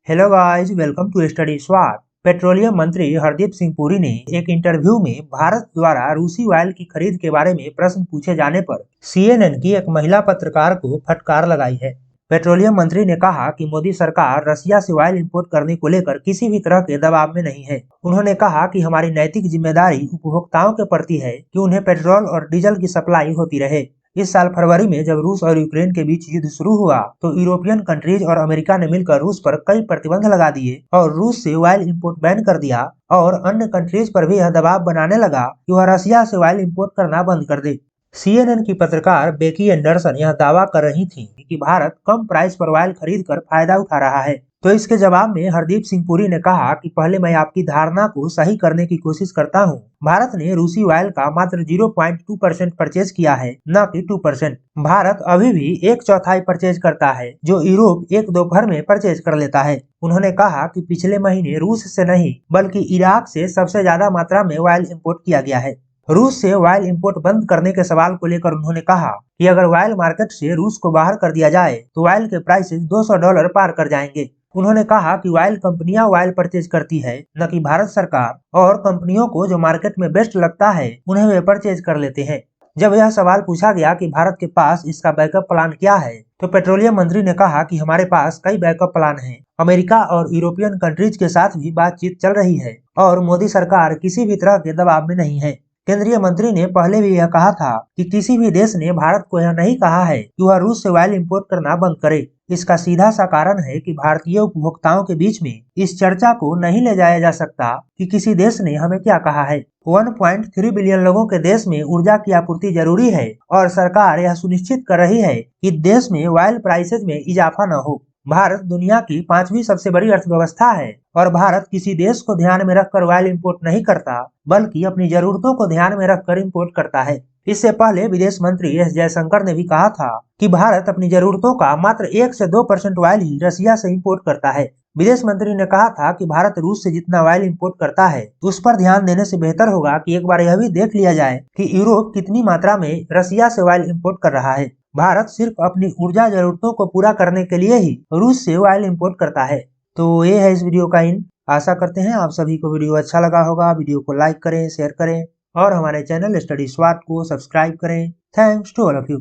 Hello guys, welcome to study swot. Petroleum मंत्री हरदीप सिंह पुरी ने एक इंटरव्यू में भारत द्वारा रूसी ऑयल की खरीद के बारे में प्रश्न पूछे जाने पर CNN की एक महिला पत्रकार को फटकार लगाई है। पेट्रोलियम मंत्री ने कहा कि मोदी सरकार रसिया से ऑयल इंपोर्ट करने को लेकर किसी भी तरह के दबाव में नहीं है। उन्होंने कहा कि हमारी नैतिक जिम्मेदारी उपभोक्ताओं के प्रति है कि उन्हें पेट्रोल और डीजल की सप्लाई होती रहे। इस साल फरवरी में जब रूस और यूक्रेन के बीच युद्ध शुरू हुआ तो यूरोपियन कंट्रीज और अमेरिका ने मिलकर रूस पर कई प्रतिबंध लगा दिए और रूस से ऑयल इंपोर्ट बैन कर दिया और अन्य कंट्रीज पर भी यह दबाव बनाने लगा कि वह रसिया से ऑयल इंपोर्ट करना बंद कर दे। CNN की पत्रकार बेकी एंडरसन यह दावा कर रही थी कि भारत कम प्राइस पर ऑयल खरीद कर फायदा उठा रहा है। तो इसके जवाब में हरदीप सिंह पुरी ने कहा कि पहले मैं आपकी धारणा को सही करने की कोशिश करता हूं। भारत ने रूसी ऑयल का मात्र 0.2% परचेज किया है, न कि 2%। भारत अभी भी 1/4 परचेज करता है, जो यूरोप एक दोपहर में परचेज कर लेता है। उन्होंने कहा कि पिछले महीने रूस से नहीं बल्कि इराक से सबसे ज्यादा मात्रा में ऑयल इम्पोर्ट किया गया है। रूस से ऑयल इंपोर्ट बंद करने के सवाल को लेकर उन्होंने कहा कि अगर ऑयल मार्केट से रूस को बाहर कर दिया जाए तो ऑयल के प्राइसेस $200 पार कर जाएंगे। उन्होंने कहा कि ऑयल कंपनियां ऑयल परचेज करती है, न कि भारत सरकार, और कंपनियों को जो मार्केट में बेस्ट लगता है उन्हें वे परचेज कर लेते हैं। जब यह सवाल पूछा गया कि भारत के पास इसका बैकअप प्लान क्या है, तो पेट्रोलियम मंत्री ने कहा कि हमारे पास कई बैकअप प्लान हैं। अमेरिका और यूरोपियन कंट्रीज के साथ भी बातचीत चल रही है और मोदी सरकार किसी भी तरह के दबाव में नहीं है। केंद्रीय मंत्री ने पहले भी यह कहा था कि किसी भी देश ने भारत को यह नहीं कहा है कि वह रूस से ऑयल इंपोर्ट करना बंद करे। इसका सीधा सा कारण है कि भारतीय उपभोक्ताओं के बीच में इस चर्चा को नहीं ले जाया जा सकता कि किसी देश ने हमें क्या कहा है। 1.3 बिलियन लोगों के देश में ऊर्जा की आपूर्ति जरूरी है और सरकार यह सुनिश्चित कर रही है कि देश में ऑयल प्राइसेज में इजाफा न हो। भारत दुनिया की 5वीं सबसे बड़ी अर्थव्यवस्था है और भारत किसी देश को ध्यान में रखकर ऑयल इंपोर्ट नहीं करता, बल्कि अपनी जरूरतों को ध्यान में रखकर इंपोर्ट करता है। इससे पहले विदेश मंत्री एस जयशंकर ने भी कहा था कि भारत अपनी जरूरतों का मात्र 1 से 2% ऑयल ही रसिया से इंपोर्ट करता है। विदेश मंत्री ने कहा था कि भारत रूस से जितना ऑयल इंपोर्ट करता है उस पर ध्यान देने से बेहतर होगा कि एक बार यह भी देख लिया जाए कि यूरोप कितनी मात्रा में रसिया से ऑयल इंपोर्ट कर रहा है। भारत सिर्फ अपनी ऊर्जा जरूरतों को पूरा करने के लिए ही रूस से ऑयल इंपोर्ट करता है। तो ये है इस वीडियो का इन। आशा करते हैं आप सभी को वीडियो अच्छा लगा होगा। वीडियो को लाइक करें, शेयर करें और हमारे चैनल स्टडी स्वाट को सब्सक्राइब करें। Thanks to all of you.